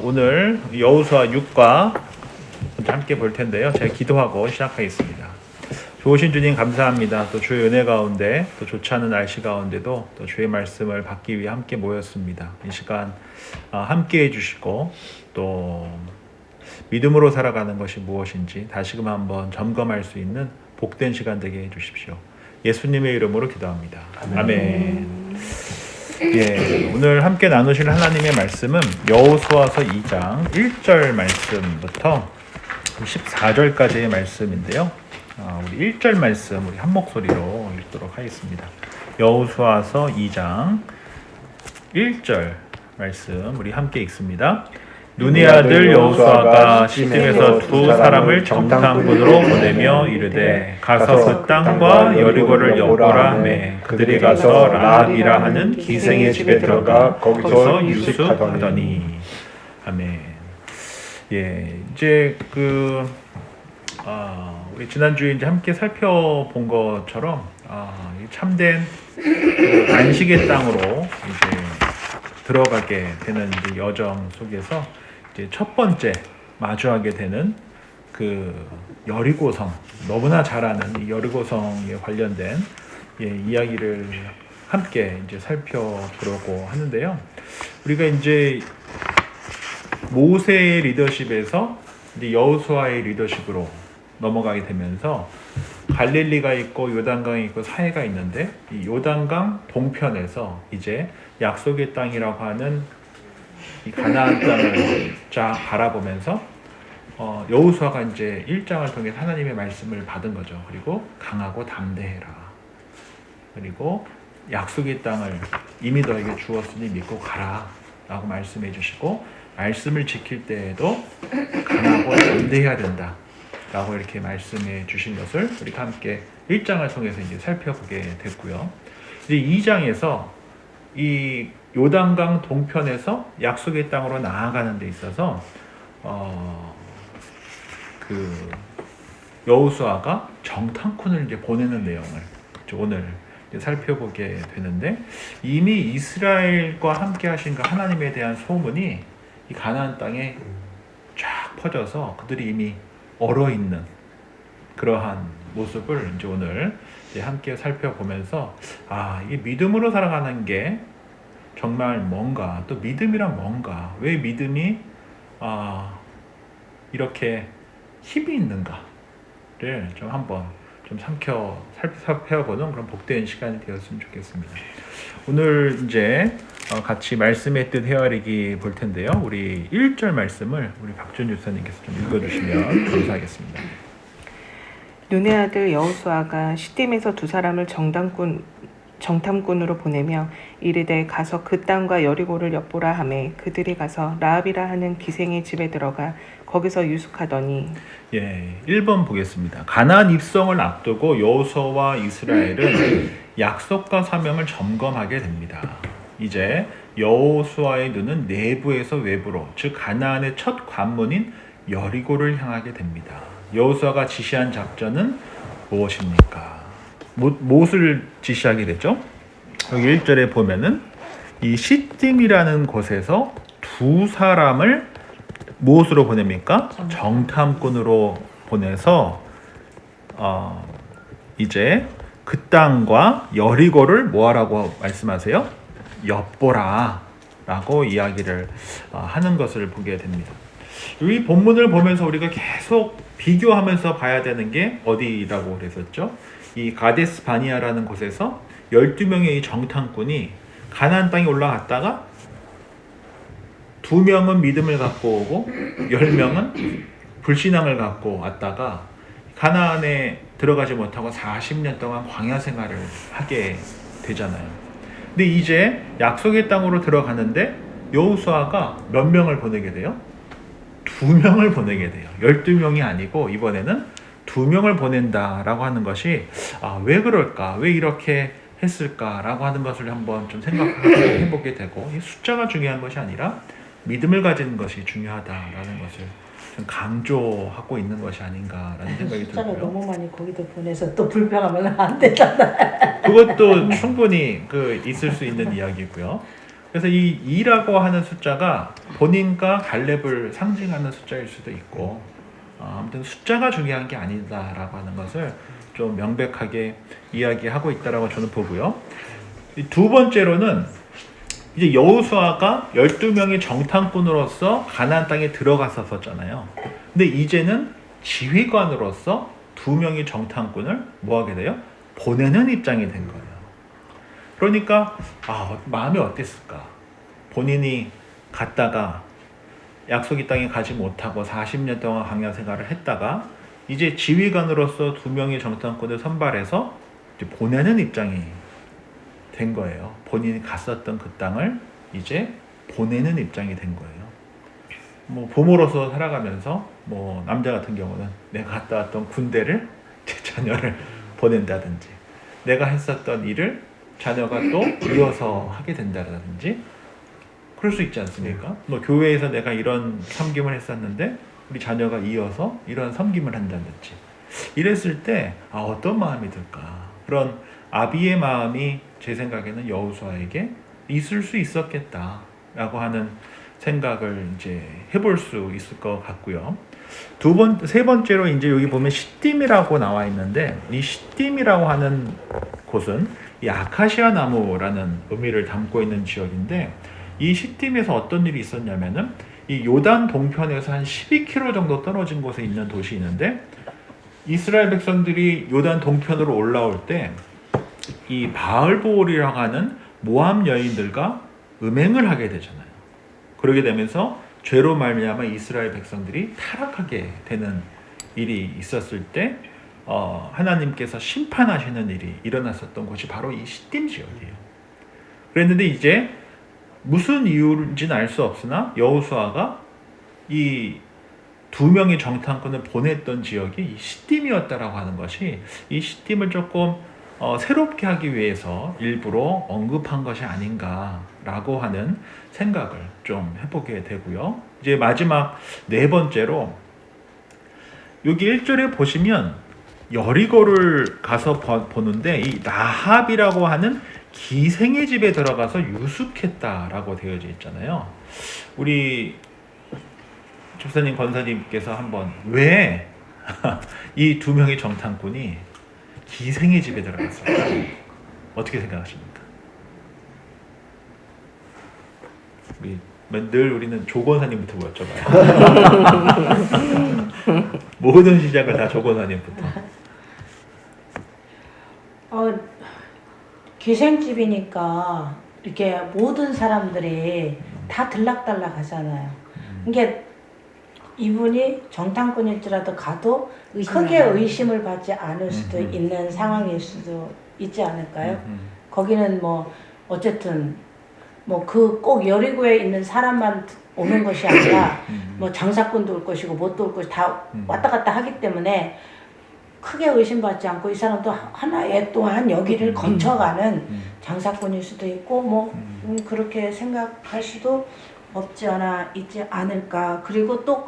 오늘 여호수아 6과 함께 볼 텐데요. 제가 기도하고 시작하겠습니다. 좋으신 주님 감사합니다. 또 주의 은혜 가운데 또 좋지 않은 날씨 가운데도 또 주의 말씀을 받기 위해 함께 모였습니다. 이 시간 함께 해주시고 또 믿음으로 살아가는 것이 무엇인지 다시금 한번 점검할 수 있는 복된 시간 되게 해주십시오. 예수님의 이름으로 기도합니다. 아멘. 예, 오늘 함께 나누실 하나님의 말씀은 여호수아서 2장 1절 말씀부터 14절까지의 말씀인데요. 우리 1절 말씀 우리 한 목소리로 읽도록 하겠습니다. 여호수아서 2장 1절 말씀 우리 함께 읽습니다. 눈의 아들 여호수아가 시딤에서 두 사람을 정탐꾼으로 보내며 이르되 가서 그 땅과 여리고를 엿보라 하매 그들이 가서 라합이라 하는 기생의 집에 들어가 거기서 유숙하더니. 아멘. 예, 이제 우리 지난주에 이제 함께 살펴본 것처럼 참된 안식의 땅으로 이제 들어가게 되는 이제 여정 속에서 이제 첫 번째 마주하게 되는 그 여리고성, 너무나 잘 아는 이 여리고성에 관련된 이야기를 함께 이제 살펴보려고 하는데요. 우리가 이제 모세의 리더십에서 이제 여호수아의 리더십으로 넘어가게 되면서 갈릴리가 있고 요단강이 있고 사해가 있는데 이 요단강 동편에서 이제 약속의 땅이라고 하는 이 가나안 땅을 쫙 바라보면서 여호수아가 이제 1장을 통해 하나님의 말씀을 받은 거죠. 그리고 강하고 담대해라. 그리고 약속의 땅을 이미 너에게 주었으니 믿고 가라 라고 말씀해 주시고 말씀을 지킬 때에도 강하고 담대해야 된다 라고 이렇게 말씀해 주신 것을 우리가 함께 1장을 통해서 이제 살펴보게 됐고요. 이제 2장에서 이 요단강 동편에서 약속의 땅으로 나아가는 데 있어서 그 여호수아가 정탐꾼을 이제 보내는 내용을 오늘 이제 살펴보게 되는데, 이미 이스라엘과 함께 하신 그 하나님에 대한 소문이 이 가나안 땅에 쫙 퍼져서 그들이 이미 얼어 있는 그러한 모습을 이제 오늘 이제 함께 살펴보면서 이게 믿음으로 살아가는 게 정말 뭔가, 또 믿음이란 뭔가, 왜 믿음이 이렇게 힘이 있는가를 좀 한번 좀 살펴보는 그런 복된 시간이 되었으면 좋겠습니다. 오늘 이제 같이 말씀의 뜻 헤아리기 볼 텐데요. 우리 1절 말씀을 우리 박준 유사님께서 좀 읽어주시면 감사하겠습니다. 눈의 아들 여호수아가 시딤에서 두 사람을 정탐꾼으로 보내며 이르되 가서 그 땅과 여리고를 엿보라 하매 그들이 가서 라합이라 하는 기생의 집에 들어가 거기서 유숙하더니. 예, 1번 보겠습니다. 가나안 입성을 앞두고 여호수아와 이스라엘은 약속과 사명을 점검하게 됩니다. 이제 여호수아의 눈은 내부에서 외부로, 즉 가나안의 첫 관문인 여리고를 향하게 됩니다. 여호수아가 지시한 작전은 무엇입니까? 무엇을 지시하게 되죠? 여기 1절에 보면은 이 시딤이라는 곳에서 두 사람을 무엇으로 보냅니까? 정탐꾼으로 보내서 이제 그 땅과 여리고를 뭐하라고 말씀하세요? 엿보라 라고 이야기를 하는 것을 보게 됩니다. 이 본문을 보면서 우리가 계속 비교하면서 봐야 되는 게 어디라고 그랬었죠? 이 가데스 바니아라는 곳에서 12명의 이 정탐꾼이 가나안 땅에 올라갔다가 2명은 믿음을 갖고 오고 10명은 불신앙을 갖고 왔다가 가나안에 들어가지 못하고 40년 동안 광야 생활을 하게 되잖아요. 근데 이제 약속의 땅으로 들어가는데 여호수아가 몇 명을 보내게 돼요? 2명을 보내게 돼요. 12명이 아니고 이번에는 2명을 보낸다라고 하는 것이 왜 그럴까? 왜 이렇게 했을까라고 하는 것을 한번 좀 생각해 보게 되고, 이 숫자가 중요한 것이 아니라 믿음을 가지는 것이 중요하다라는 것을 좀 강조하고 있는 것이 아닌가라는 생각이 들고요. 숫자가 너무 많이 거기도 보내서 또 불평하면 안 되잖아. 그것도 충분히 있을 수 있는 이야기고요. 그래서 이 2라고 하는 숫자가 본인과 갈렙을 상징하는 숫자일 수도 있고 아무튼 숫자가 중요한 게 아니다라고 하는 것을 좀 명백하게 이야기하고 있다라고 저는 보고요. 이 두 번째로는 이제 여호수아가 12명의 정탐꾼으로서 가나안 땅에 들어갔었잖아요. 근데 이제는 지휘관으로서 2명의 정탐꾼을 뭐 하게 돼요? 보내는 입장이 된 거예요. 그러니까 마음이 어땠을까? 본인이 갔다가 약속의 땅에 가지 못하고 40년 동안 광야 생활을 했다가 이제 지휘관으로서 2명의 정탐꾼을 선발해서 이제 보내는 입장이 된 거예요. 본인이 갔었던 그 땅을 이제 보내는 입장이 된 거예요. 뭐 부모로서 살아가면서 뭐 남자 같은 경우는 내가 갔다 왔던 군대를 제 자녀를 보낸다든지 내가 했었던 일을 자녀가 또 이어서 하게 된다든지 그럴 수 있지 않습니까? 뭐 교회에서 내가 이런 섬김을 했었는데 우리 자녀가 이어서 이런 섬김을 한다든지 이랬을 때 어떤 마음이 들까? 그런 아비의 마음이 제 생각에는 여호수아에게 있을 수 있었겠다라고 하는 생각을 이제 해볼 수 있을 것 같고요. 세 번째로 이제 여기 보면 시딤이라고 나와 있는데 이 시딤이라고 하는 곳은 이 아카시아 나무라는 의미를 담고 있는 지역인데 이 시딤에서 어떤 일이 있었냐면은 이 요단 동편에서 한 12km 정도 떨어진 곳에 있는 도시 있는데 이스라엘 백성들이 요단 동편으로 올라올 때 이 바알보올이라고 하는 모압 여인들과 음행을 하게 되잖아요. 그러게 되면서 죄로 말미암아 이스라엘 백성들이 타락하게 되는 일이 있었을 때 하나님께서 심판하시는 일이 일어났었던 곳이 바로 이 시딤 지역이에요. 그랬는데 이제 무슨 이유인지는 알 수 없으나 여호수아가 이 2명의 정탐꾼을 보냈던 지역이 이 시딤이었다라고 하는 것이 이 시딤을 조금 새롭게 하기 위해서 일부러 언급한 것이 아닌가라고 하는 생각을 좀 해보게 되고요. 이제 마지막 네 번째로 여기 1절에 보시면 여리고를 가서 보는데 이 라합이라고 하는 기생의 집에 들어가서 유숙했다라고 되어져 있잖아요. 우리 집사님 권사님께서 한번 왜 이 2명의 정탐꾼이 기생의 집에 들어갔을까? 어떻게 생각하십니까? 늘 우리는 조 권사님부터 여쭤봐요. 모든 시작을 다 조 권사님부터. 기생집이니까 이렇게 모든 사람들이 다 들락달락 하잖아요. 이게 이분이 정탐꾼일지라도 가도 크게 의심을 받지 않을 수도 있는 상황일 수도 있지 않을까요? 거기는 뭐 어쨌든 뭐 그 꼭 여리고에 있는 사람만 오는 것이 아니라 뭐 장사꾼도 올 것이고 뭣도 올 것이 다 왔다 갔다 하기 때문에 크게 의심받지 않고 이 사람도 하나의 또한 여기를 거쳐가는 장사꾼일 수도 있고 뭐 그렇게 생각할 수도 없지 않아 있지 않을까. 그리고 또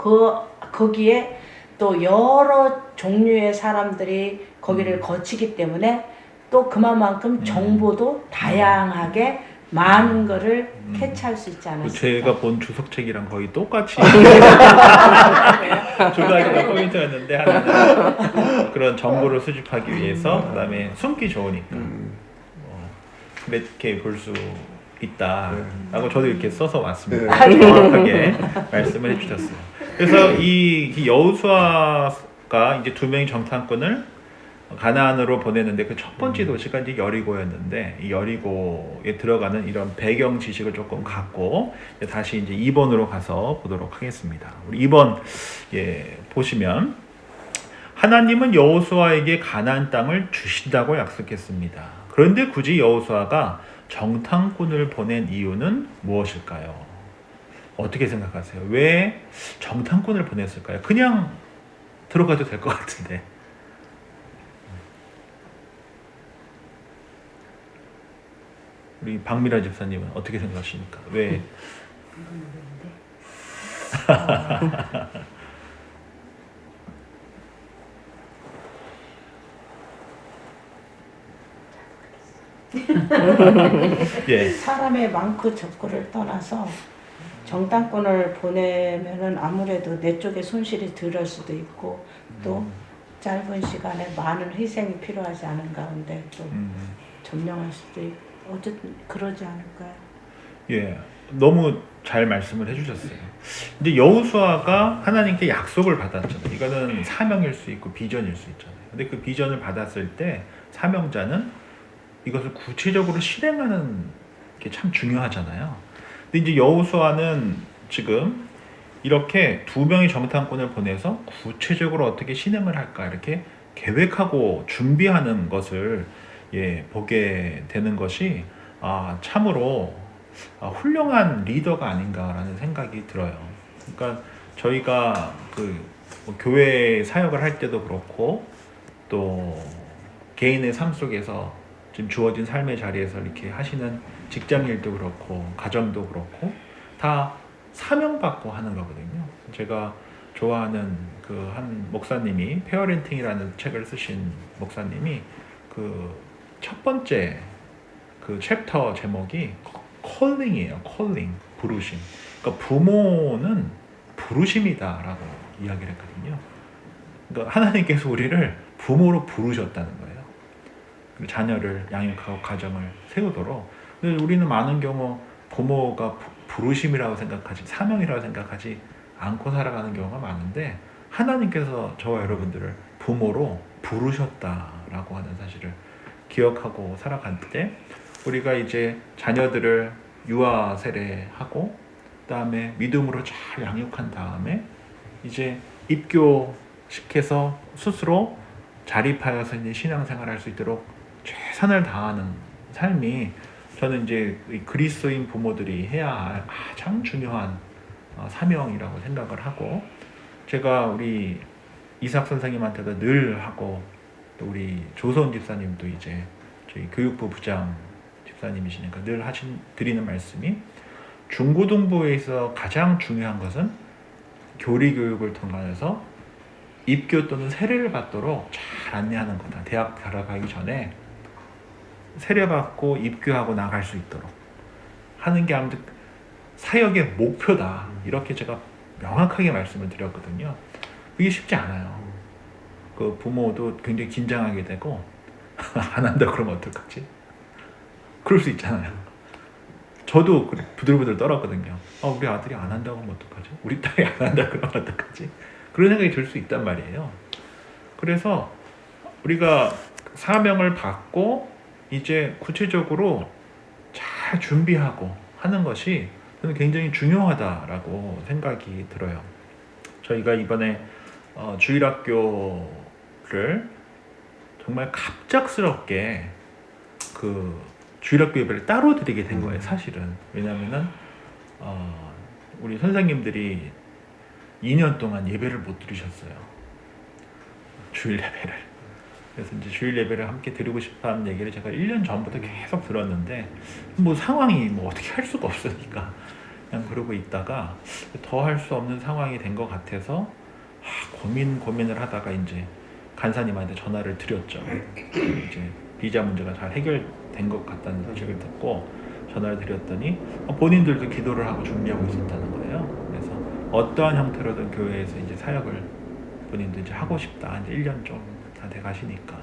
거기에 또 여러 종류의 사람들이 거기를 거치기 때문에 또 그만큼 정보도 다양하게 많은 거를 캐치할 수 있지 않을까. 제가 본 주석책이랑 거의 똑같이 두 가지가 포인트였는데 하나는 그런 정보를 수집하기 위해서 그다음에 숨기 좋으니까 이렇게 볼 수 있다라고 저도 이렇게 써서 왔습니다. 정확하게 말씀을 해주셨어요. 그래서 이 여호수아가 이제 2명의 정탐꾼을 가나안으로 보내는데 그 첫 번째 도시가 이제 여리고였는데 이 여리고에 들어가는 이런 배경 지식을 조금 갖고 다시 이제 2번으로 가서 보도록 하겠습니다. 우리 2번 보시면 하나님은 여호수아에게 가나안 땅을 주신다고 약속했습니다. 그런데 굳이 여호수아가 정탐꾼을 보낸 이유는 무엇일까요? 어떻게 생각하세요? 왜 정탐꾼을 보냈을까요? 그냥 들어가도 될 것 같은데. 우리 박미라 집사님은 어떻게 생각하십니까? 왜? 예. 사람의 많고 적고를 떠나서 정당권을 보내면은 아무래도 내 쪽에 손실이 덜할 수도 있고 또 짧은 시간에 많은 희생이 필요하지 않은 가운데 또 점령할 수도 있고 어쨌든 그러지 않을까요? 예, 너무 잘 말씀을 해주셨어요. 근데 여호수아가 하나님께 약속을 받았잖아요. 이거는 사명일 수 있고 비전일 수 있잖아요. 근데 그 비전을 받았을 때 사명자는 이것을 구체적으로 실행하는 게 참 중요하잖아요. 근데 이제 여호수아는 지금 이렇게 두 명의 정탐꾼을 보내서 구체적으로 어떻게 실행을 할까 이렇게 계획하고 준비하는 것을 보게 되는 것이 참으로 훌륭한 리더가 아닌가라는 생각이 들어요. 그러니까 저희가 뭐 교회 사역을 할 때도 그렇고 또 개인의 삶 속에서 지금 주어진 삶의 자리에서 이렇게 하시는 직장 일도 그렇고 가정도 그렇고 다 사명받고 하는 거거든요. 제가 좋아하는 그 한 목사님이 페어렌팅이라는 책을 쓰신 목사님이 그 첫 번째 그 챕터 제목이 콜링이에요. 콜링, 부르심. 그러니까 부모는 부르심이다라고 이야기를 했거든요. 그러니까 하나님께서 우리를 부모로 부르셨다는 거예요. 그리고 자녀를 양육하고 가정을 세우도록. 근데 우리는 많은 경우 부모가 부르심이라고 생각하지 사명이라고 생각하지 않고 살아가는 경우가 많은데 하나님께서 저와 여러분들을 부모로 부르셨다라고 하는 사실을 기억하고 살아갈 때 우리가 이제 자녀들을 유아 세례하고 그다음에 믿음으로 잘 양육한 다음에 이제 입교시켜서 스스로 자립하여서 이제 신앙생활 할 수 있도록 최선을 다하는 삶이 저는 이제 그리스도인 부모들이 해야 할 가장 중요한 사명이라고 생각을 하고 제가 우리 이삭 선생님한테도 늘 하고 또 우리 조선 집사님도 이제 저희 교육부 부장 집사님이시니까 늘 드리는 말씀이 중고등부에서 가장 중요한 것은 교리 교육을 통해서 입교 또는 세례를 받도록 잘 안내하는 거다. 대학 들어가기 전에 세례받고 입교하고 나갈 수 있도록 하는 게 아무튼 사역의 목표다. 이렇게 제가 명확하게 말씀을 드렸거든요. 그게 쉽지 않아요. 그 부모도 굉장히 긴장하게 되고 안 한다 그러면 어떡하지? 그럴 수 있잖아요. 저도 부들부들 떨었거든요. 우리 아들이 안 한다고 하면 어떡하지? 우리 딸이 안 한다 그러면 어떡하지? 그런 생각이 들 수 있단 말이에요. 그래서 우리가 사명을 받고 이제 구체적으로 잘 준비하고 하는 것이 저는 굉장히 중요하다라고 생각이 들어요. 저희가 이번에 주일학교를 정말 갑작스럽게 그 주일학교 예배를 따로 드리게 된 거예요. 사실은 왜냐하면은 우리 선생님들이 2년 동안 예배를 못 드리셨어요. 주일 예배를. 그래서 이제 주일 예배를 함께 드리고 싶다는 얘기를 제가 1년 전부터 계속 들었는데 뭐 상황이 뭐 어떻게 할 수가 없으니까 그냥 그러고 있다가 더 할 수 없는 상황이 된 것 같아서 고민을 하다가 이제 간사님한테 전화를 드렸죠. 이제 비자 문제가 잘 해결된 것 같다는 소식을 듣고 전화를 드렸더니 본인들도 기도를 하고 준비하고 있었다는 거예요. 그래서 어떠한 형태로든 교회에서 이제 사역을 본인도 이제 하고 싶다. 이제 1년 좀 다 돼 가시니까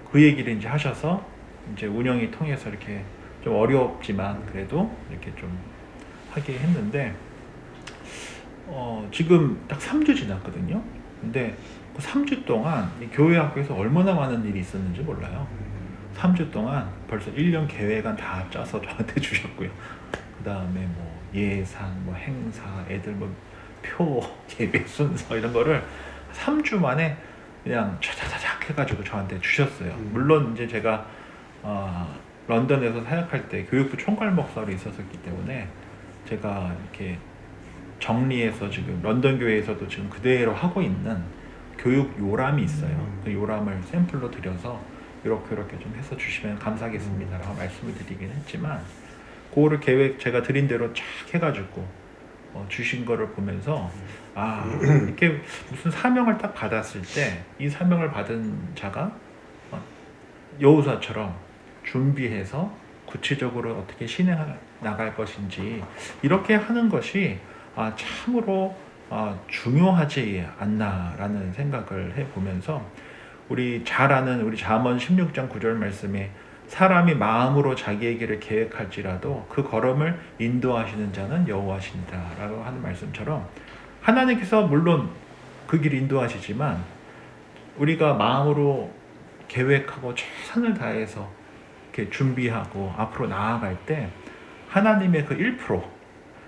그 얘기를 이제 하셔서 이제 운영이 통해서 이렇게 좀 어렵지만 그래도 이렇게 좀 하게 했는데 지금 딱 3주 지났거든요. 근데 그 3주 동안 이 교회 학교에서 얼마나 많은 일이 있었는지 몰라요. 3주 동안 벌써 1년 계획안 다 짜서 저한테 주셨고요. 그 다음에 뭐 예산, 뭐 행사, 애들 뭐 표, 예배 순서 이런 거를 3주 만에 그냥 차차차작 해가지고 저한테 주셨어요. 물론 이제 제가 런던에서 사역할 때 교육부 총괄 목사로 있었기 때문에 제가 이렇게 정리해서 지금 런던 교회에서도 지금 그대로 하고 있는 교육 요람이 있어요. 그 요람을 샘플로 드려서 이렇게 좀 해서 주시면 감사하겠습니다라고 말씀을 드리긴 했지만 그거를 제가 드린 대로 쫙 해가지고 주신 거를 보면서 이렇게 무슨 사명을 딱 받았을 때 이 사명을 받은 자가 여호수아처럼 준비해서 구체적으로 어떻게 실행해 나갈 것인지 이렇게 하는 것이 참으로 중요하지 않나라는 생각을 해보면서 우리 잘 아는 우리 잠언 16장 9절 말씀에 사람이 마음으로 자기의 길을 계획할지라도 그 걸음을 인도하시는 자는 여호와신다라고 하는 말씀처럼 하나님께서 물론 그 길 인도하시지만 우리가 마음으로 계획하고 최선을 다해서 이렇게 준비하고 앞으로 나아갈 때 하나님의 그 1%,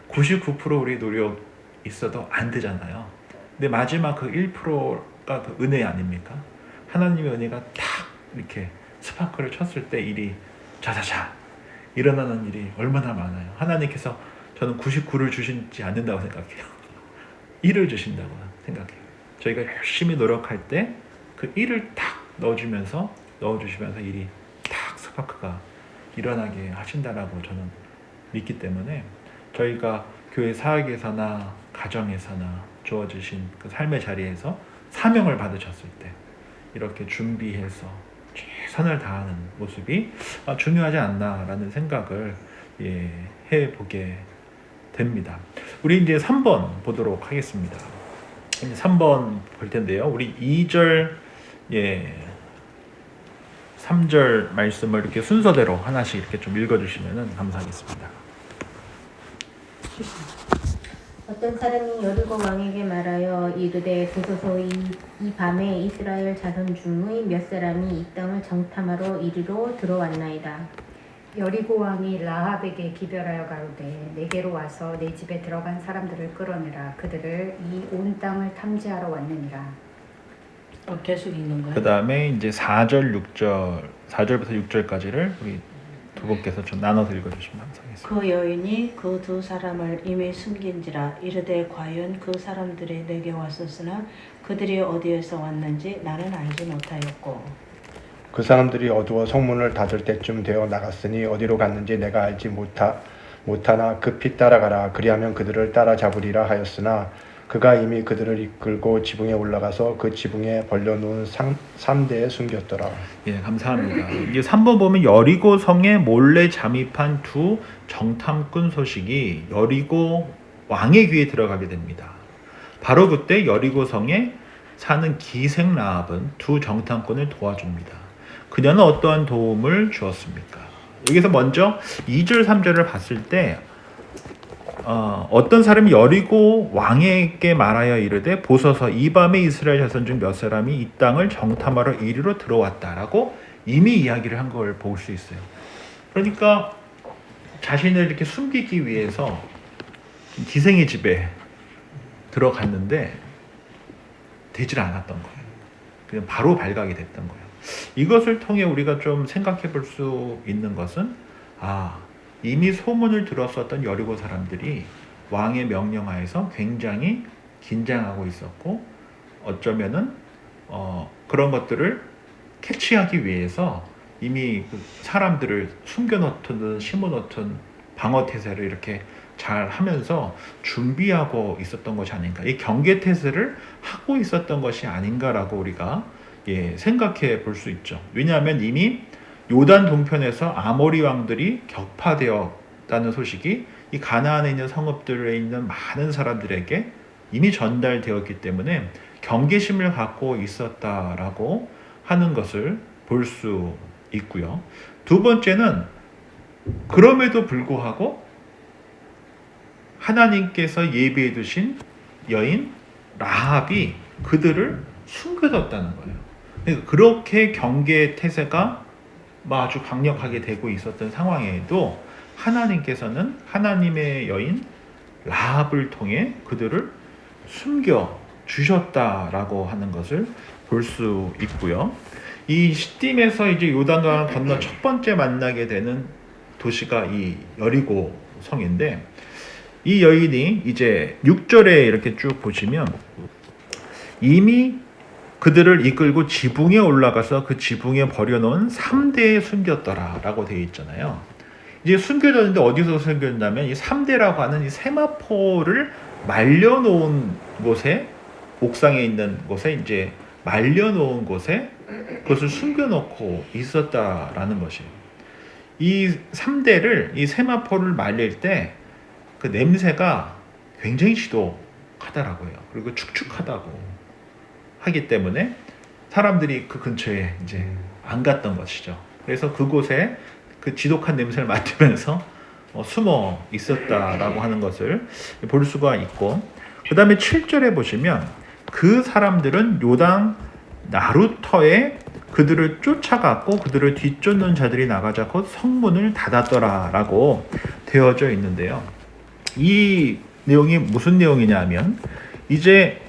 99% 우리 노력 있어도 안 되잖아요. 근데 마지막 그 1%가 그 은혜 아닙니까? 하나님의 은혜가 탁 이렇게 스파크를 쳤을 때 일이 자자자 일어나는 일이 얼마나 많아요. 하나님께서 저는 99를 주시지 않는다고 생각해요. 1을 주신다고 생각해요. 저희가 열심히 노력할 때 그 1을 탁 넣어주시면서 일이 탁 스파크가 일어나게 하신다라고 저는 믿기 때문에 저희가 교회 사역에서나 가정에서나 주어지신 그 삶의 자리에서 사명을 받으셨을 때 이렇게 준비해서 최선을 다하는 모습이 중요하지 않나라는 생각을 해보게 됩니다. 우리 이제 3번 보도록 하겠습니다. 이제 3번 볼 텐데요. 우리 2절 3절 말씀을 이렇게 순서대로 하나씩 이렇게 좀 읽어주시면 감사하겠습니다. 어떤 사람이 여리고 왕에게 말하여 이르되 보소서 이 밤에 이스라엘 자손 중의 몇 사람이 이 땅을 정탐하러 이리로 들어왔나이다. 여리고 왕이 라합에게 기별하여 가로되 내게로 와서 내 집에 들어간 사람들을 끌어내라. 그들을 이 온 땅을 탐지하러 왔느니라. 계속 있는 거예요? 그 다음에 이제 4절부터 6절까지를 우리 두 분께서 좀 나눠서 읽어주시면 감사하겠습니다. 그 여인이 그 두 사람을 이미 숨긴지라 이르되 과연 그 사람들이 내게 왔었으나 그들이 어디에서 왔는지 나는 알지 못하였고 그 사람들이 어두워 성문을 닫을 때쯤 되어 나갔으니 어디로 갔는지 내가 알지 못하나 급히 따라가라. 그리하면 그들을 따라잡으리라 하였으나 그가 이미 그들을 이끌고 지붕에 올라가서 그 지붕에 벌려놓은 삼대에 숨겼더라. 감사합니다. 이제 3번 보면 여리고 성에 몰래 잠입한 두 정탐꾼 소식이 여리고 왕의 귀에 들어가게 됩니다. 바로 그때 여리고 성에 사는 기생 라합은 두 정탐꾼을 도와줍니다. 그녀는 어떠한 도움을 주었습니까? 여기서 먼저 2절 3절을 봤을 때 어떤 사람이 여리고 왕에게 말하여 이르되 보소서 이 밤에 이스라엘 자손 중 몇 사람이 이 땅을 정탐하러 이리로 들어왔다라고 이미 이야기를 한 걸 볼 수 있어요. 그러니까 자신을 이렇게 숨기기 위해서 기생의 집에 들어갔는데 되질 않았던 거예요. 그냥 바로 발각이 됐던 거예요. 이것을 통해 우리가 좀 생각해 볼 수 있는 것은 이미 소문을 들었었던 여리고 사람들이 왕의 명령하에서 굉장히 긴장하고 있었고 어쩌면은 그런 것들을 캐치하기 위해서 이미 그 사람들을 숨겨놓든 심어놓든 방어태세를 이렇게 잘 하면서 준비하고 있었던 것이 아닌가, 이 경계태세를 하고 있었던 것이 아닌가라고 우리가 생각해 볼 수 있죠. 왜냐하면 이미 요단 동편에서 아모리 왕들이 격파되었다는 소식이 이 가나안에 있는 성읍들에 있는 많은 사람들에게 이미 전달되었기 때문에 경계심을 갖고 있었다라고 하는 것을 볼 수 있고요. 두 번째는 그럼에도 불구하고 하나님께서 예비해 두신 여인 라합이 그들을 숨겨뒀다는 거예요. 그러니까 그렇게 경계 태세가 아주 강력하게 되고 있었던 상황에도 하나님께서는 하나님의 여인 라합을 통해 그들을 숨겨 주셨다라고 하는 것을 볼 수 있고요. 이 시딤에서 이제 요단강을 건너 첫 번째 만나게 되는 도시가 이 여리고 성인데, 이 여인이 이제 6절에 이렇게 쭉 보시면 이미 그들을 이끌고 지붕에 올라가서 그 지붕에 버려놓은 3대에 숨겼더라라고 되어 있잖아요. 이제 숨겨졌는데 어디서 숨겼냐면 이 3대라고 하는 이 세마포를 말려놓은 곳에, 옥상에 있는 곳에 이제 말려놓은 곳에 그것을 숨겨놓고 있었다라는 것이에요. 이 3대를 이 세마포를 말릴 때 그 냄새가 굉장히 지독하다라고 해요. 그리고 축축하다고 하기 때문에 사람들이 그 근처에 이제 안 갔던 것이죠. 그래서 그곳에 그 지독한 냄새를 맡으면서 숨어 있었다라고 하는 것을 볼 수가 있고, 그 다음에 7절에 보시면 그 사람들은 요단 나루터에 그들을 쫓아갔고 그들을 뒤쫓는 자들이 나가자 곧 성문을 닫았더라라고 되어져 있는데요. 이 내용이 무슨 내용이냐 하면 이제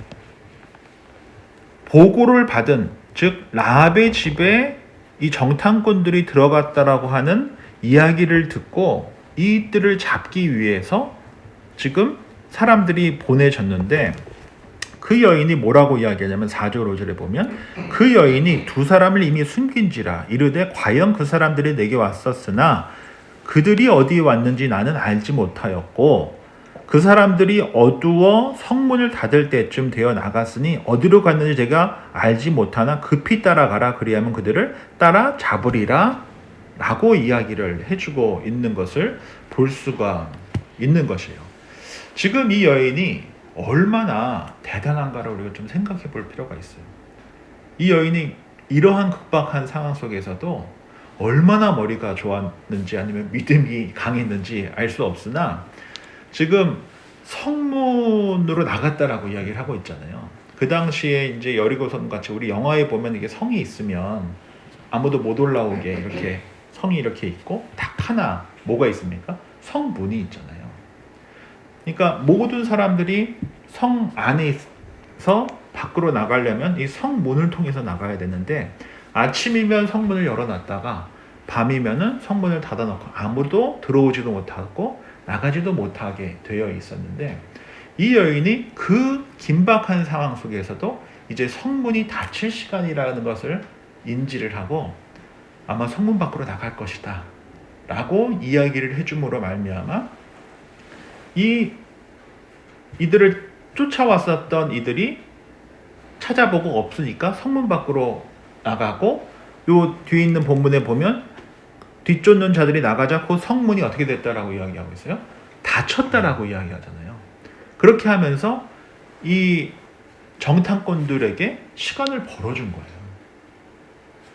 보고를 받은, 즉 라합의 집에 이 정탐꾼들이 들어갔다라고 하는 이야기를 듣고 이들을 잡기 위해서 지금 사람들이 보내졌는데, 그 여인이 뭐라고 이야기하냐면 4절 5절에 보면 그 여인이 두 사람을 이미 숨긴지라 이르되 과연 그 사람들이 내게 왔었으나 그들이 어디에 왔는지 나는 알지 못하였고 그 사람들이 어두워 성문을 닫을 때쯤 되어 나갔으니 어디로 갔는지 제가 알지 못하나 급히 따라가라 그리하면 그들을 따라 잡으리라 라고 이야기를 해주고 있는 것을 볼 수가 있는 것이에요. 지금 이 여인이 얼마나 대단한가를 우리가 좀 생각해 볼 필요가 있어요. 이 여인이 이러한 극박한 상황 속에서도 얼마나 머리가 좋았는지 아니면 믿음이 강했는지 알 수 없으나 지금 성문으로 나갔다라고 이야기를 하고 있잖아요. 그 당시에 이제 여리고성 같이 우리 영화에 보면 이게 성이 있으면 아무도 못 올라오게 이렇게 성이 이렇게 있고 딱 하나 뭐가 있습니까? 성문이 있잖아요. 그러니까 모든 사람들이 성 안에서 밖으로 나가려면 이 성문을 통해서 나가야 되는데 아침이면 성문을 열어놨다가 밤이면은 성문을 닫아놓고 아무도 들어오지도 못하고 나가지도 못하게 되어 있었는데, 이 여인이 그 긴박한 상황 속에서도 이제 성문이 닫힐 시간이라는 것을 인지를 하고 아마 성문 밖으로 나갈 것이다 라고 이야기를 해줌으로 말미암아 이들을 쫓아왔었던 이들이 찾아보고 없으니까 성문 밖으로 나가고, 요 뒤에 있는 본문에 보면 뒤쫓는 자들이 나가자 곧 성문이 어떻게 됐다라고 이야기하고 있어요? 닫혔다라고 이야기하잖아요. 그렇게 하면서 이 정탐꾼들에게 시간을 벌어준 거예요.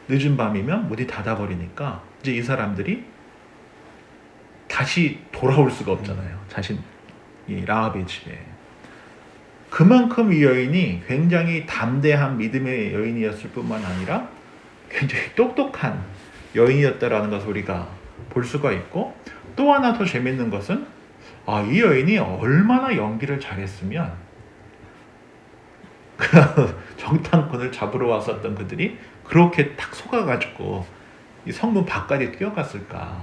늦은 밤이면 문이 닫아버리니까 이제 이 사람들이 다시 돌아올 수가 없잖아요. 자신 이 라합의 집에. 그만큼 이 여인이 굉장히 담대한 믿음의 여인이었을 뿐만 아니라 굉장히 똑똑한 여인이었다라는 것을 우리가 볼 수가 있고, 또 하나 더 재밌는 것은 이 여인이 얼마나 연기를 잘했으면 정탐꾼을 잡으러 왔었던 그들이 그렇게 탁 속아가지고 이 성문 바깥에 뛰어갔을까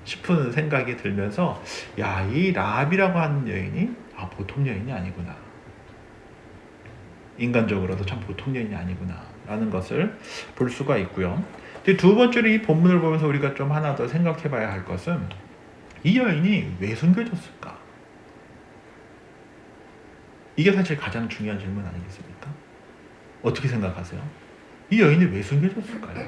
싶은 생각이 들면서 이 라합이라고 하는 여인이 보통 여인이 아니구나, 인간적으로도 참 보통 여인이 아니구나 라는 것을 볼 수가 있고요. 두 번째로 이 본문을 보면서 우리가 좀 하나 더 생각해 봐야 할 것은 이 여인이 왜 숨겨졌을까? 이게 사실 가장 중요한 질문 아니겠습니까? 어떻게 생각하세요? 이 여인이 왜 숨겨졌을까요?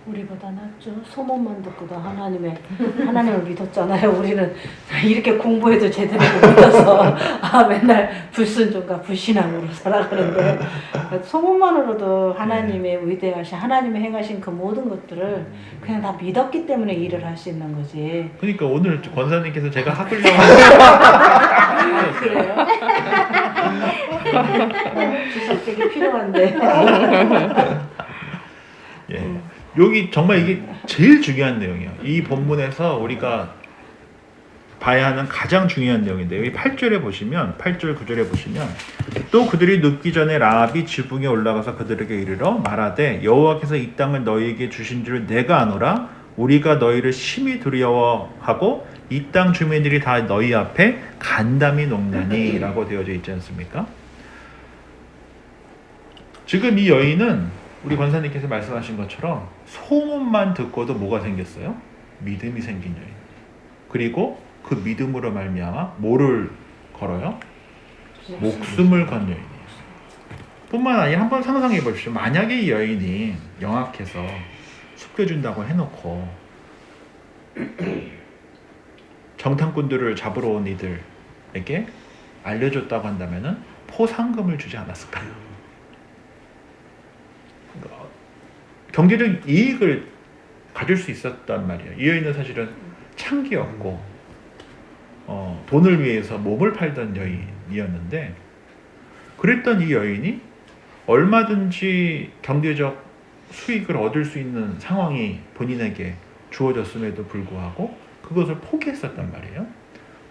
우리보다 낫죠. 소문만 듣고도 하나님을 믿었잖아요. 우리는 이렇게 공부해도 제대로 못 믿어서 맨날 불순종과 불신앙으로 살아가는데, 소문만으로도 하나님의 위대하신, 하나님의 행하신 그 모든 것들을 그냥 다 믿었기 때문에 일을 할 수 있는 거지. 그러니까 오늘 권사님께서 제가 학을려고 그래요? 주석 되게 필요한데. 예. 여기 정말 이게 제일 중요한 내용이에요. 이 본문에서 우리가 봐야 하는 가장 중요한 내용인데, 여기 8절에 보시면 8절 9절에 보시면 또 그들이 눕기 전에 라합이 지붕에 올라가서 그들에게 이르러 말하되 여호와께서 이 땅을 너희에게 주신 줄 내가 아노라. 우리가 너희를 심히 두려워하고 이 땅 주민들이 다 너희 앞에 간담이 녹나니 라고 되어져 있지 않습니까? 지금 이 여인은 우리 권사님께서 말씀하신 것처럼 소문만 듣고도 뭐가 생겼어요? 믿음이 생긴 여인. 그리고 그 믿음으로 말미암아 뭐를 걸어요? 목숨을 건 여인이에요. 뿐만 아니라 한번 상상해 보십시오. 만약에 이 여인이 영악해서 숨겨준다고 해놓고 정탐꾼들을 잡으러 온 이들에게 알려줬다고 한다면은 포상금을 주지 않았을까요? 경제적 이익을 가질 수 있었단 말이에요. 이 여인은 사실은 창기였고 돈을 위해서 몸을 팔던 여인이었는데, 그랬던 이 여인이 얼마든지 경제적 수익을 얻을 수 있는 상황이 본인에게 주어졌음에도 불구하고 그것을 포기했었단 말이에요.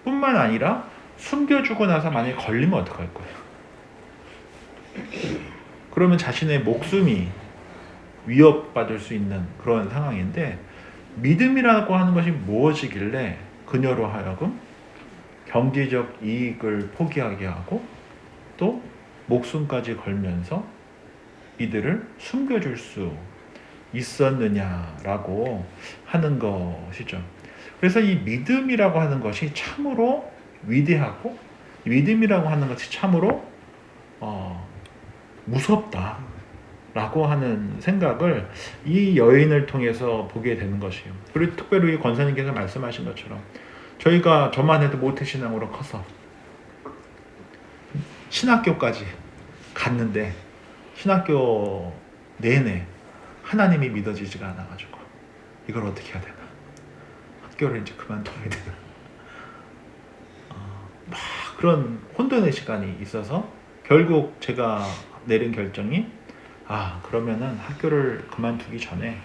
뿐만 아니라 숨겨주고 나서 만약에 걸리면 어떡할 거예요? 그러면 자신의 목숨이 위협받을 수 있는 그런 상황인데, 믿음이라고 하는 것이 무엇이길래 그녀로 하여금 경제적 이익을 포기하게 하고 또 목숨까지 걸면서 이들을 숨겨줄 수 있었느냐라고 하는 것이죠. 그래서 이 믿음이라고 하는 것이 참으로 위대하고, 믿음이라고 하는 것이 참으로 무섭다라고 하는 생각을 이 여인을 통해서 보게 되는 것이에요. 그리고 특별히 권사님께서 말씀하신 것처럼 저만 해도 모태신앙으로 커서 신학교까지 갔는데 신학교 내내 하나님이 믿어지지가 않아가지고 이걸 어떻게 해야 되나, 학교를 이제 그만둬야 되나, 막 그런 혼돈의 시간이 있어서 결국 제가 내린 결정이, 그러면은 학교를 그만두기 전에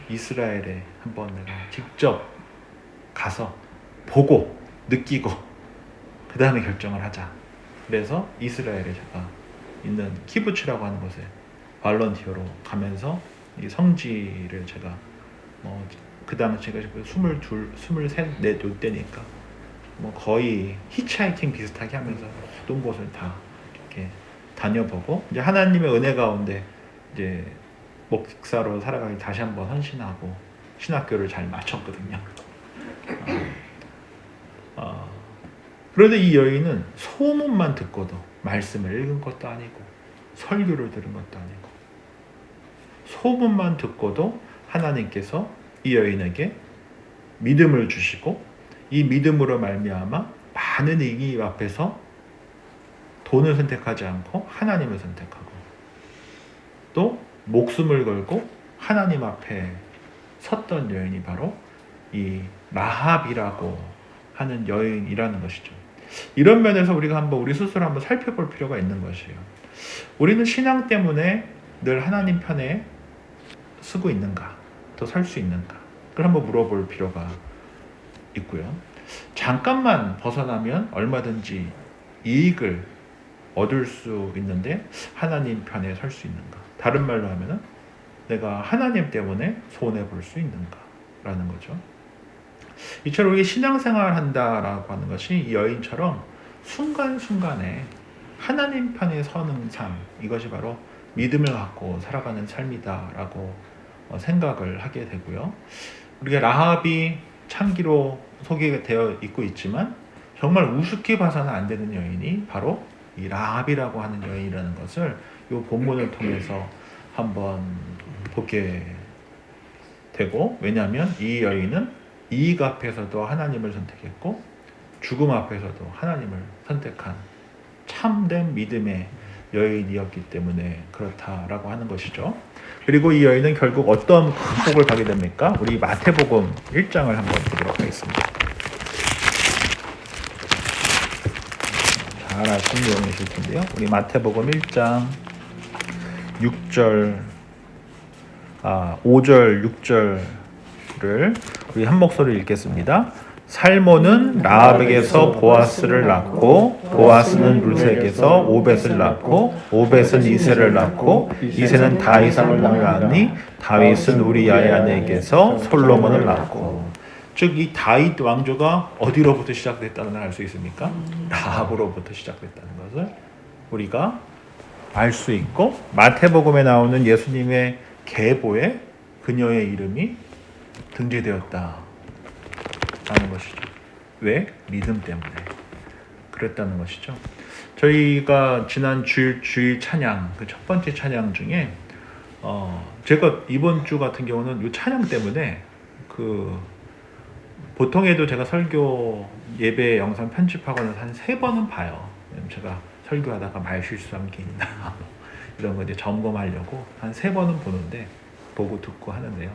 이스라엘에 한번 내가 직접 가서 보고 느끼고 그 다음에 결정을 하자. 그래서 이스라엘에 제가 있는 키부츠라고 하는 곳에 발런티어로 가면서 이 성지를 제가 그 당시 제가 22, 23, 4 요때니까 거의 히치하이킹 비슷하게 하면서 모든 곳을 다 이렇게 다녀보고, 이제 하나님의 은혜 가운데 이제 목사로 살아가기 다시 한번 헌신하고 신학교를 잘 마쳤거든요. 그런데 이 여인은 소문만 듣고도 말씀을 읽은 것도 아니고 설교를 들은 것도 아니고 소문만 듣고도 하나님께서 이 여인에게 믿음을 주시고 이 믿음으로 말미암아 많은 이익 앞에서 돈을 선택하지 않고 하나님을 선택하고 또 목숨을 걸고 하나님 앞에 섰던 여인이 바로 이 라합이라고 하는 여인이라는 것이죠. 이런 면에서 우리가 한번 우리 스스로 한번 살펴볼 필요가 있는 것이에요. 우리는 신앙 때문에 늘 하나님 편에 서고 있는가, 또 설 수 있는가, 그걸 한번 물어볼 필요가 있고요. 잠깐만 벗어나면 얼마든지 이익을 얻을 수 있는데 하나님 편에 설 수 있는가, 다른 말로 하면은 내가 하나님 때문에 손해 볼 수 있는가라는 거죠. 이처럼 우리 신앙생활을 한다라고 하는 것이 이 여인처럼 순간순간에 하나님 편에 서는 삶, 이것이 바로 믿음을 갖고 살아가는 삶이다라고 생각을 하게 되고요. 우리가 라합이 창기로 소개되어 있고 있지만 정말 우습게 봐서는 안 되는 여인이 바로 이 라합이라고 하는 여인이라는 것을 이 본문을 통해서 한번 보게 되고, 왜냐하면 이 여인은 이익 앞에서도 하나님을 선택했고 죽음 앞에서도 하나님을 선택한 참된 믿음의 여인이었기 때문에 그렇다라고 하는 것이죠. 그리고 이 여인은 결국 어떤 큰 복을 받게 됩니까? 우리 마태복음 1장을 한번 보도록 하겠습니다. 잘 아시는 내용이실 텐데요. 우리 마태복음 1장 5절 6절을 우리 한 목소리 읽겠습니다. 살모는 라합에게서 보아스를 낳고 보아스는 룻에게서 오벳을 낳고 오벳은 이새를 낳고 이새는 다윗을 낳으니 다윗은 우리아의 아내에게서 솔로몬을 낳고. 즉 이 다윗 왕조가 어디로부터 시작됐다는 걸 알 수 있습니까? 라합으로부터 시작됐다는 것을 우리가 알 수 있고, 마태복음에 나오는 예수님의 계보에 그녀의 이름이 등재되었다 라는 것이죠. 왜? 믿음 때문에. 그랬다는 것이죠. 저희가 지난 주일 찬양 그 첫 번째 찬양 중에 제가 이번 주 같은 경우는 이 찬양 때문에 그 보통에도 제가 설교 예배 영상 편집하고 나서 한 3번은 봐요. 제가 설교하다가 말 실수한 게 있나 이런 거 이제 점검하려고 한 3번은 보고 듣고 하는데요.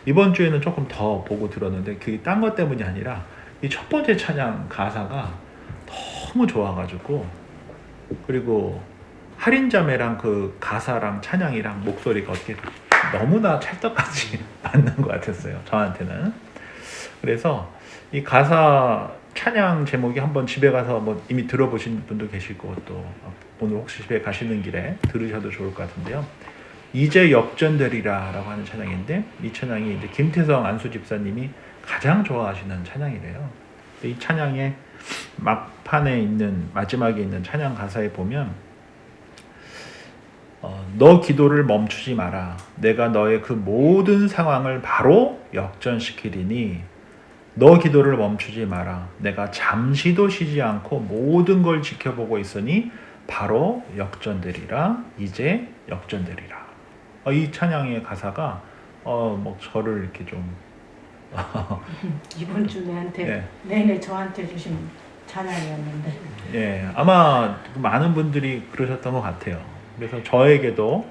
이번 주에는 조금 더 보고 들었는데 그게 딴 것 때문이 아니라 이 첫 번째 찬양 가사가 너무 좋아가지고, 그리고 할인자매랑 그 가사랑 찬양이랑 목소리가 어떻게 너무나 찰떡같이 맞는 것 같았어요, 저한테는. 그래서 이 가사 찬양 제목이 한번 집에 가서 뭐 이미 들어보신 분도 계시고 또 오늘 혹시 집에 가시는 길에 들으셔도 좋을 것 같은데요. 이제 역전되리라 라고 하는 찬양인데, 이 찬양이 이제 김태성 안수 집사님이 가장 좋아하시는 찬양이래요. 이 찬양의 막판에 있는, 마지막에 있는 찬양 가사에 보면 너 기도를 멈추지 마라. 내가 너의 그 모든 상황을 바로 역전시키리니 너 기도를 멈추지 마라. 내가 잠시도 쉬지 않고 모든 걸 지켜보고 있으니 바로 역전되리라. 이제 역전되리라. 이 찬양의 가사가 뭐 저를 이렇게 좀 이번 주 내한테 예. 내내 저한테 주신 찬양이었는데. 예, 아마 많은 분들이 그러셨던 것 같아요. 그래서 저에게도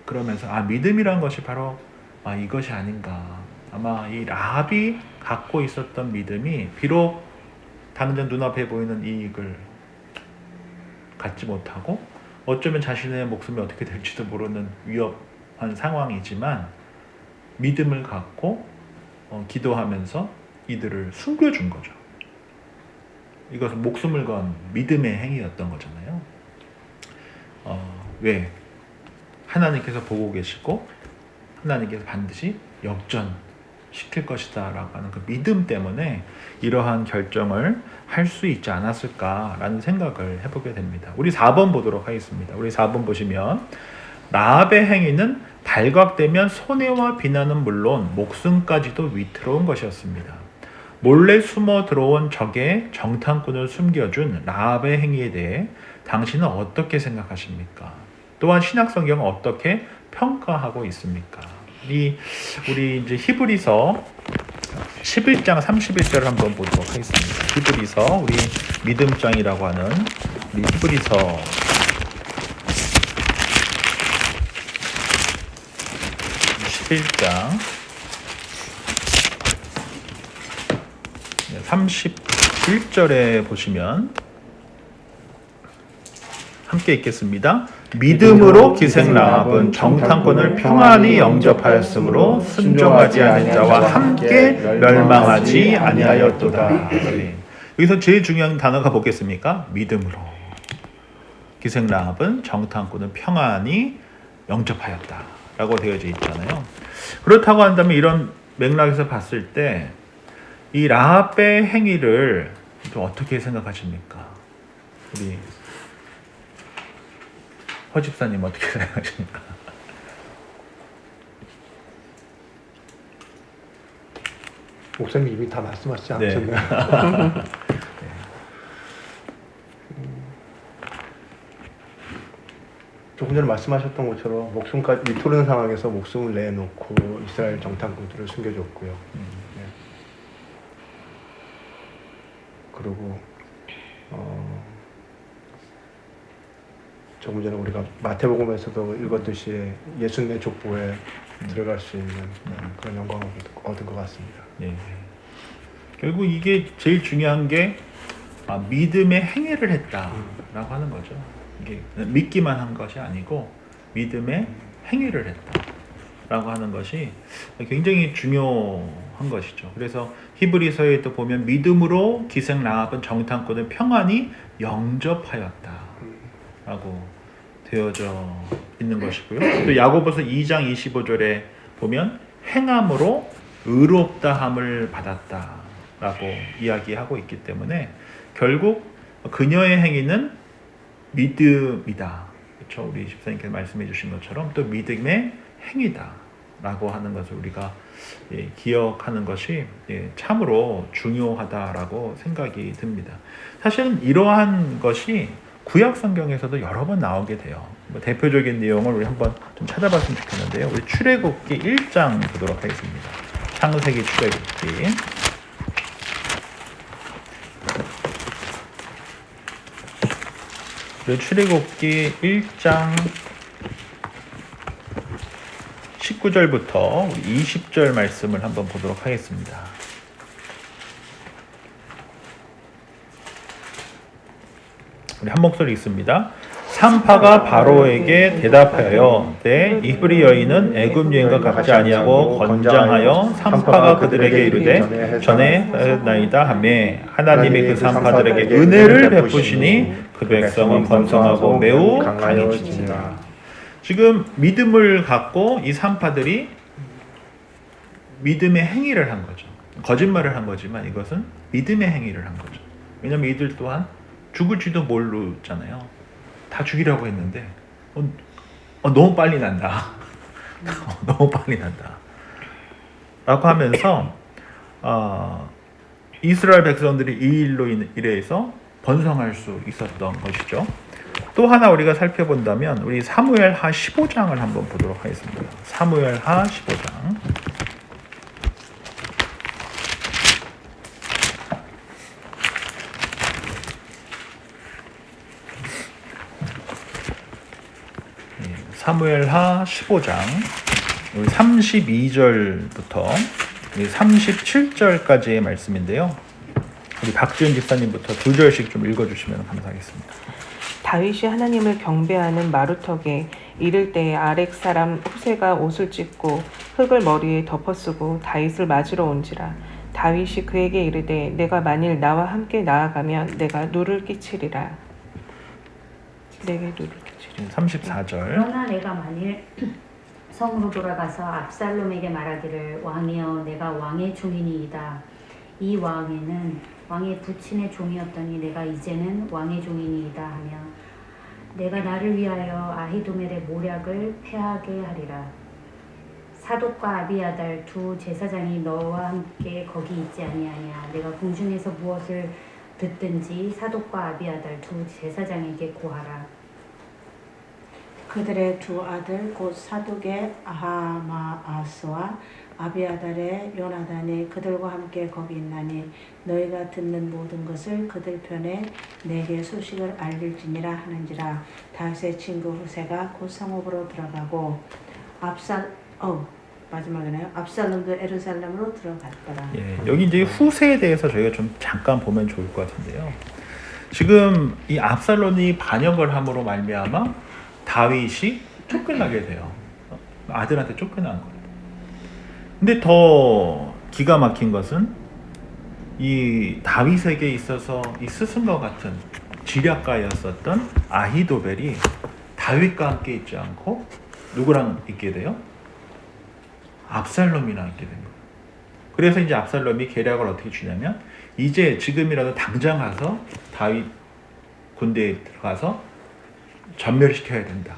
그러면서 믿음이란 것이 바로 이것이 아닌가. 아마 이 라합이 갖고 있었던 믿음이 비록 당장 눈앞에 보이는 이익을 갖지 못하고 어쩌면 자신의 목숨이 어떻게 될지도 모르는 위협한 상황이지만 믿음을 갖고 기도하면서 이들을 숨겨준 거죠. 이것은 목숨을 건 믿음의 행위였던 거잖아요. 왜? 하나님께서 보고 계시고 하나님께서 반드시 역전시킬 것이다 라고 하는 그 믿음 때문에 이러한 결정을 할 수 있지 않았을까라는 생각을 해보게 됩니다. 우리 4번 보도록 하겠습니다. 우리 4번 보시면 라합의 행위는 발각되면 손해와 비난은 물론 목숨까지도 위태로운 것이었습니다. 몰래 숨어 들어온 적의 정탐꾼을 숨겨준 라합의 행위에 대해 당신은 어떻게 생각하십니까? 또한 신약성경은 어떻게 평가하고 있습니까? 우리 이제 히브리서 11장 31절을 한번 보도록 하겠습니다. 히브리서, 우리 믿음장이라고 하는 우리 히브리서 11장 31절에 보시면 함께 읽겠습니다. 믿음으로 기생 라합은 정탐꾼을 평안히 영접하였으므로 순종하지 않은 자와 함께 멸망하지 아니하였도다. 여기서 제일 중요한 단어가 뭐겠습니까? 믿음으로. 기생 라합은 정탐꾼을 평안히 영접하였다 라고 되어져 있잖아요. 그렇다고 한다면 이런 맥락에서 봤을 때 이 라합의 행위를 좀 어떻게 생각하십니까? 우리 허 집사님 어떻게 생각하십니까? 목사님 이미 다 말씀하시지 네. 않으셨나요? 조금 전에 말씀하셨던 것처럼 목숨까지 위태로운 상황에서 목숨을 내놓고 이스라엘 정탐꾼들을 숨겨줬고요. 네. 그리고 조금 전에 우리가 마태복음에서도 읽었듯이 예수님의 족보에 들어갈 수 있는 그런 영광을 얻은 것 같습니다. 네. 결국 이게 제일 중요한 게 믿음의 행위를 했다라고 하는 거죠. 이게 믿기만 한 것이 아니고 믿음의 행위를 했다라고 하는 것이 굉장히 중요한 것이죠. 그래서 히브리서에 또 보면 믿음으로 기생 라합은 정탐꾼을 평안히 영접하였다라고 되어져 있는 것이고요. 또 야고보서 2장 25절에 보면 행함으로 의롭다함을 받았다라고 이야기하고 있기 때문에 결국 그녀의 행위는 믿음이다. 그렇죠? 우리 집사님께서 말씀해 주신 것처럼 또 믿음의 행위다라고 하는 것을 우리가 기억하는 것이 참으로 중요하다라고 생각이 듭니다. 사실은 이러한 것이 구약 성경에서도 여러 번 나오게 돼요. 대표적인 내용을 우리 한번 좀 찾아봤으면 좋겠는데요. 우리 출애굽기 1장 보도록 하겠습니다. 창세기 출애굽기. 출애굽기 1장 19절부터 20절 말씀을 한번 보도록 하겠습니다. 우리 한 목소리 있습니다. 산파가 바로에게 대답하여 내 이브리 여인은 애굽 여인과 같지 아니하고 건장하여 산파가 그들에게 이르되 전에 하였나이다 하며 하나님이 그 산파들에게 은혜를 베푸시니 그 백성은 번성하고 매우 강해지니라. 지금 믿음을 갖고 이 산파들이 믿음의 행위를 한 거죠. 거짓말을 한 거지만 이것은 믿음의 행위를 한 거죠. 왜냐하면 이들 또한 죽을지도 모르잖아요. 다 죽이라고 했는데 너무 빨리 난다. 너무 빨리 난다. 라고 하면서 이스라엘 백성들이 이 일로 인해서 번성할 수 있었던 것이죠. 또 하나 우리가 살펴본다면 우리 사무엘하 15장을 한번 보도록 하겠습니다. 사무엘하 15장. 사무엘하 15장 32절부터 37절까지의 말씀인데요. 우리 박지은 집사님부터 2절씩 좀 읽어주시면 감사하겠습니다. 다윗이 하나님을 경배하는 마루턱에 이를 때에 아렉 사람 후세가 옷을 찢고 흙을 머리에 덮어쓰고 다윗을 맞으러 온지라. 다윗이 그에게 이르되 내가 만일 나와 함께 나아가면 내가 누를 끼치리라. 내게 누를 끼치리라. 34절. 그러나 내가 만일 성으로 돌아가서 압살롬에게 말하기를 왕이여 내가 왕의 종이니이다. 이 왕에는 왕의 부친의 종이었더니 내가 이제는 왕의 종이니이다 하며 내가 나를 위하여 아히도멜의 모략을 패하게 하리라. 사독과 아비아달 두 제사장이 너와 함께 거기 있지 아니하냐. 내가 궁중에서 무엇을 듣든지 사독과 아비아달 두 제사장에게 고하라. 그들의 두 아들 곧 사독의 아하마아스와 아비아달의 요나단이 그들과 함께 거기 있나니 너희가 듣는 모든 것을 그들 편에 내게 소식을 알릴지니라 하는지라. 다윗의 친구 후세가 곧 성읍으로 들어가고 마지막이네요. 압살롬도 예루살렘으로 들어갔더라. 여기 이제 후세에 대해서 저희가 좀 잠깐 보면 좋을 것 같은데요. 지금 이 압살롬이 반역을 함으로 말미암아 다윗이 쫓겨나게 돼요. 아들한테 쫓겨난 거예요. 근데 더 기가 막힌 것은 이 다윗에게 있어서 이 스승과 같은 지략가였었던 아히도벨이 다윗과 함께 있지 않고 누구랑 있게 돼요? 압살롬이랑 있게 된 거예요. 그래서 이제 압살롬이 계략을 어떻게 주냐면 이제 지금이라도 당장 가서 다윗 군대에 들어가서 전멸시켜야 된다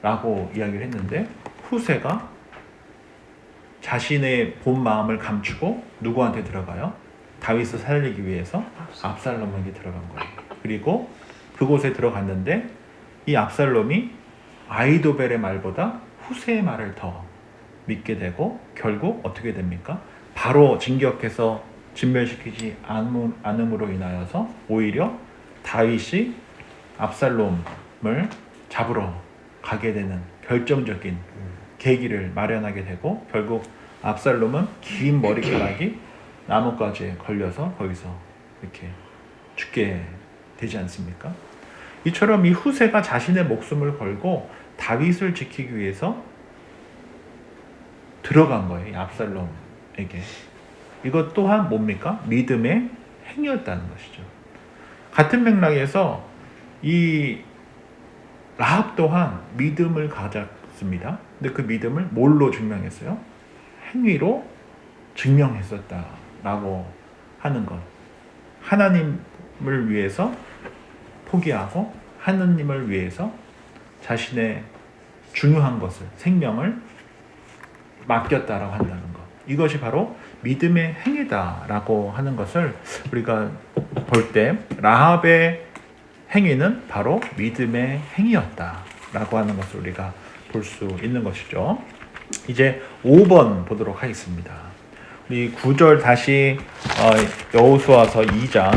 라고 이야기를 했는데 후세가 자신의 본 마음을 감추고 누구한테 들어가요? 다윗을 살리기 위해서 압살롬에게 들어간 거예요. 그리고 그곳에 들어갔는데 이 압살롬이 아히도벨의 말보다 후세의 말을 더 믿게 되고 결국 어떻게 됩니까? 바로 진격해서 진멸시키지 않음으로 인하여서 오히려 다윗이 압살롬을 잡으러 가게 되는 결정적인 계기를 마련하게 되고 결국 압살롬은 긴 머리카락이 나뭇가지에 걸려서 거기서 이렇게 죽게 되지 않습니까? 이처럼 이 후세가 자신의 목숨을 걸고 다윗을 지키기 위해서 들어간 거예요. 이 압살롬에게. 이것 또한 뭡니까? 믿음의 행위였다는 것이죠. 같은 맥락에서 이 라합 또한 믿음을 가졌습니다. 근데 그 믿음을 뭘로 증명했어요? 행위로 증명했었다라고 하는 것. 하나님을 위해서 포기하고 하느님을 위해서 자신의 중요한 것을, 생명을 맡겼다라고 한다는 것. 이것이 바로 믿음의 행위다라고 하는 것을 우리가 볼 때 라합의 행위는 바로 믿음의 행위였다라고 하는 것을 우리가 볼 수 있는 것이죠. 이제 5번 보도록 하겠습니다. 우리 9절 다시 여호수아서 2장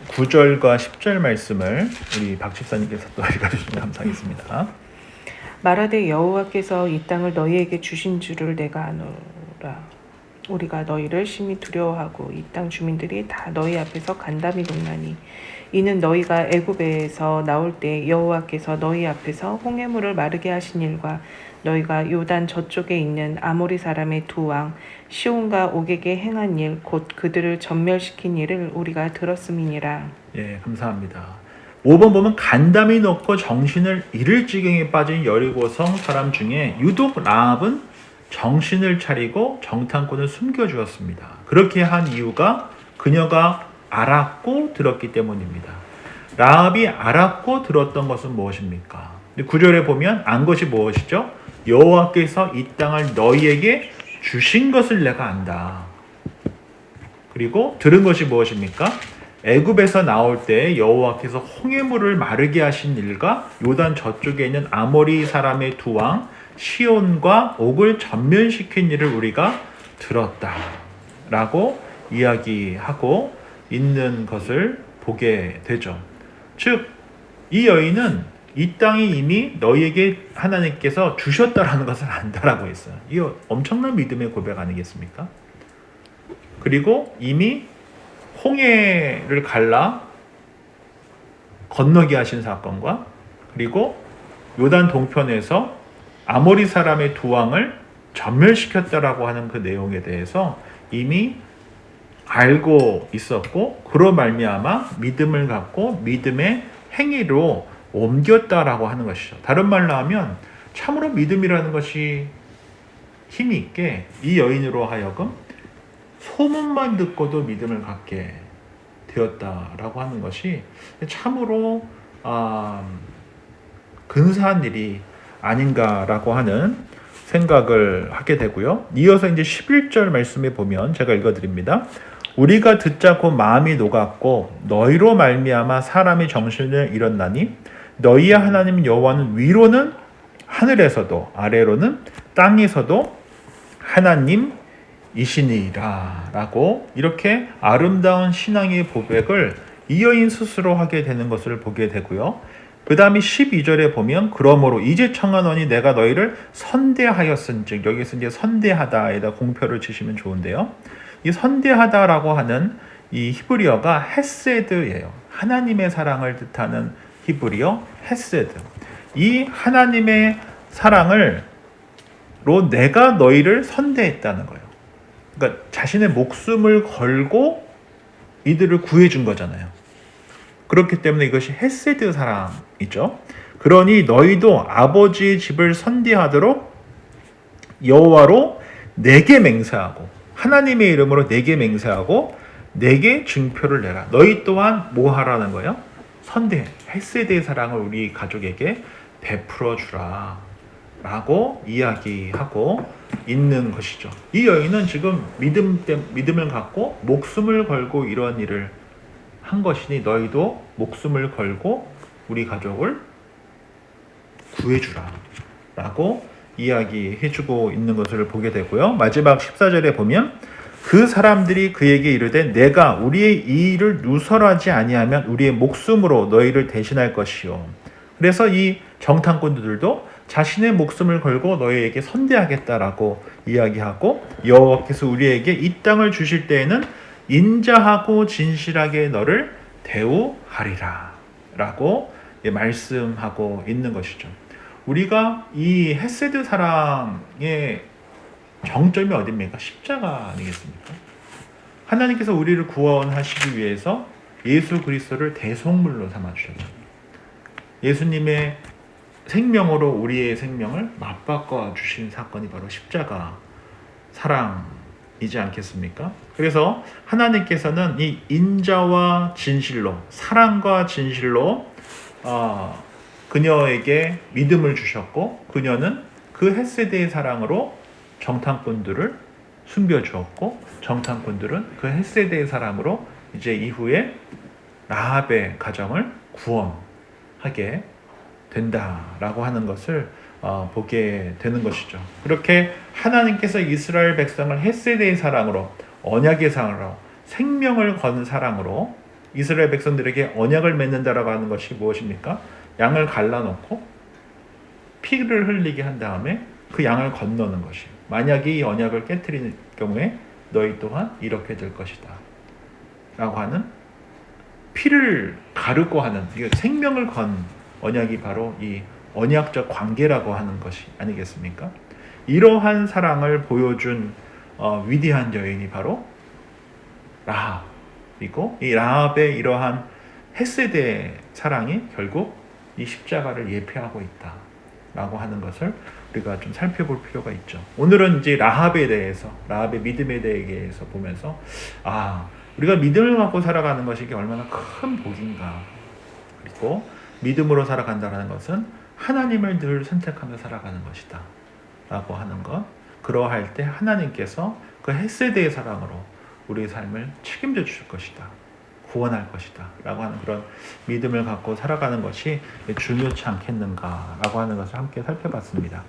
9절과 10절 말씀을 우리 박 집사님께서 또 읽어주시면 감사하겠습니다. 말하되 여호와께서 이 땅을 너희에게 주신 줄을 내가 아노라. 우리가 너희를 심히 두려워하고 이 땅 주민들이 다 너희 앞에서 간담이 높나니 이는 너희가 애굽에서 나올 때 여호와께서 너희 앞에서 홍해물을 마르게 하신 일과 너희가 요단 저쪽에 있는 아모리 사람의 두 왕 시온과 옥에게 행한 일 곧 그들을 전멸시킨 일을 우리가 들었음이니라. 예, 감사합니다. 5번 보면 간담이 높고 정신을 잃을 지경에 빠진 여리고성 사람 중에 유독 라합은 정신을 차리고 정탐꾼을 숨겨주었습니다. 그렇게 한 이유가 그녀가 알았고 들었기 때문입니다. 라합이 알았고 들었던 것은 무엇입니까? 9절에 보면 안 것이 무엇이죠? 여호와께서 이 땅을 너희에게 주신 것을 내가 안다. 그리고 들은 것이 무엇입니까? 애굽에서 나올 때 여호와께서 홍해물을 마르게 하신 일과 요단 저쪽에 있는 아모리 사람의 두 왕 시온과 옥을 전면시킨 일을 우리가 들었다라고 이야기하고 있는 것을 보게 되죠. 즉, 이 여인은 이 땅이 이미 너희에게 하나님께서 주셨다라는 것을 안다라고 했어요. 이거 엄청난 믿음의 고백 아니겠습니까? 그리고 이미 홍해를 갈라 건너게 하신 사건과 그리고 요단 동편에서 아모리 사람의 두 왕을 전멸시켰다라고 하는 그 내용에 대해서 이미 알고 있었고 그로 말미암아 믿음을 갖고 믿음의 행위로 옮겼다라고 하는 것이죠. 다른 말로 하면 참으로 믿음이라는 것이 힘이 있게 이 여인으로 하여금 소문만 듣고도 믿음을 갖게 되었다라고 하는 것이 참으로 근사한 일이 아닌가라고 하는 생각을 하게 되고요. 이어서 이제 11절 말씀에 보면 제가 읽어드립니다. 우리가 듣자 곧 마음이 녹았고 너희로 말미암아 사람이 정신을 잃었나니 너희의 하나님 여호와는 위로는 하늘에서도 아래로는 땅에서도 하나님이시니라 라고 이렇게 아름다운 신앙의 고백을 이 여인 스스로 하게 되는 것을 보게 되고요. 그 다음에 12절에 보면 그러므로 이제 청하노니 내가 너희를 선대하였은즉 여기서 이제 선대하다에다 공표를 치시면 좋은데요. 이 선대하다라고 하는 이 히브리어가 헤세드예요. 하나님의 사랑을 뜻하는 히브리어 헤세드. 이 하나님의 사랑으로 내가 너희를 선대했다는 거예요. 그러니까 자신의 목숨을 걸고 이들을 구해준 거잖아요. 그렇기 때문에 이것이 헤세드 사랑이죠. 그러니 너희도 아버지의 집을 선대하도록 여호와로 내게 맹세하고 하나님의 이름으로 내게 맹세하고 내게 증표를 내라. 너희 또한 뭐 하라는 거예요? 선대, 헤세드의 사랑을 우리 가족에게 베풀어 주라 라고 이야기하고 있는 것이죠. 이 여인은 지금 믿음을 갖고 목숨을 걸고 이런 일을 한 것이니 너희도 목숨을 걸고 우리 가족을 구해주라 라고 이야기해주고 있는 것을 보게 되고요. 마지막 14절에 보면 그 사람들이 그에게 이르되 내가 우리의 이 일을 누설하지 아니하면 우리의 목숨으로 너희를 대신할 것이요. 그래서 이 정탐꾼들도 자신의 목숨을 걸고 너희에게 선대하겠다라고 이야기하고 여호와께서 우리에게 이 땅을 주실 때에는 인자하고 진실하게 너를 대우하리라 라고 말씀하고 있는 것이죠. 우리가 이 헤세드 사랑의 정점이 어디입니까? 십자가 아니겠습니까? 하나님께서 우리를 구원하시기 위해서 예수 그리스도를 대속물로 삼아주셨죠. 예수님의 생명으로 우리의 생명을 맞바꿔 주신 사건이 바로 십자가 사랑이지 않겠습니까? 그래서 하나님께서는 이 인자와 진실로 사랑과 진실로 그녀에게 믿음을 주셨고 그녀는 그 헷세대의 사랑으로 정탐꾼들을 숨겨주었고 정탐꾼들은 그 헷세대의 사랑으로 이제 이후에 라합의 가정을 구원하게 된다라고 하는 것을 보게 되는 것이죠. 그렇게 하나님께서 이스라엘 백성을 헷세대의 사랑으로 언약의 사랑으로 생명을 건 사랑으로 이스라엘 백성들에게 언약을 맺는다라고 하는 것이 무엇입니까? 양을 갈라놓고 피를 흘리게 한 다음에 그 양을 건너는 것이에요. 만약에 이 언약을 깨트리는 경우에 너희 또한 이렇게 될 것이다 라고 하는 피를 가르고 하는 생명을 건 언약이 바로 이 언약적 관계라고 하는 것이 아니겠습니까? 이러한 사랑을 보여준 위대한 여인이 바로 라합이고 이 라합의 이러한 헷세대의 사랑이 결국 이 십자가를 예표하고 있다라고 하는 것을 우리가 좀 살펴볼 필요가 있죠. 오늘은 이제 라합에 대해서 라합의 믿음에 대해서 보면서 우리가 믿음을 갖고 살아가는 것이 얼마나 큰 복인가. 그리고 믿음으로 살아간다는 것은 하나님을 늘 선택하며 살아가는 것이다 라고 하는 것. 그러할 때 하나님께서 그 헷세대의 사랑으로 우리의 삶을 책임져 주실 것이다, 구원할 것이다 라고 하는 그런 믿음을 갖고 살아가는 것이 중요치 않겠는가 라고 하는 것을 함께 살펴봤습니다.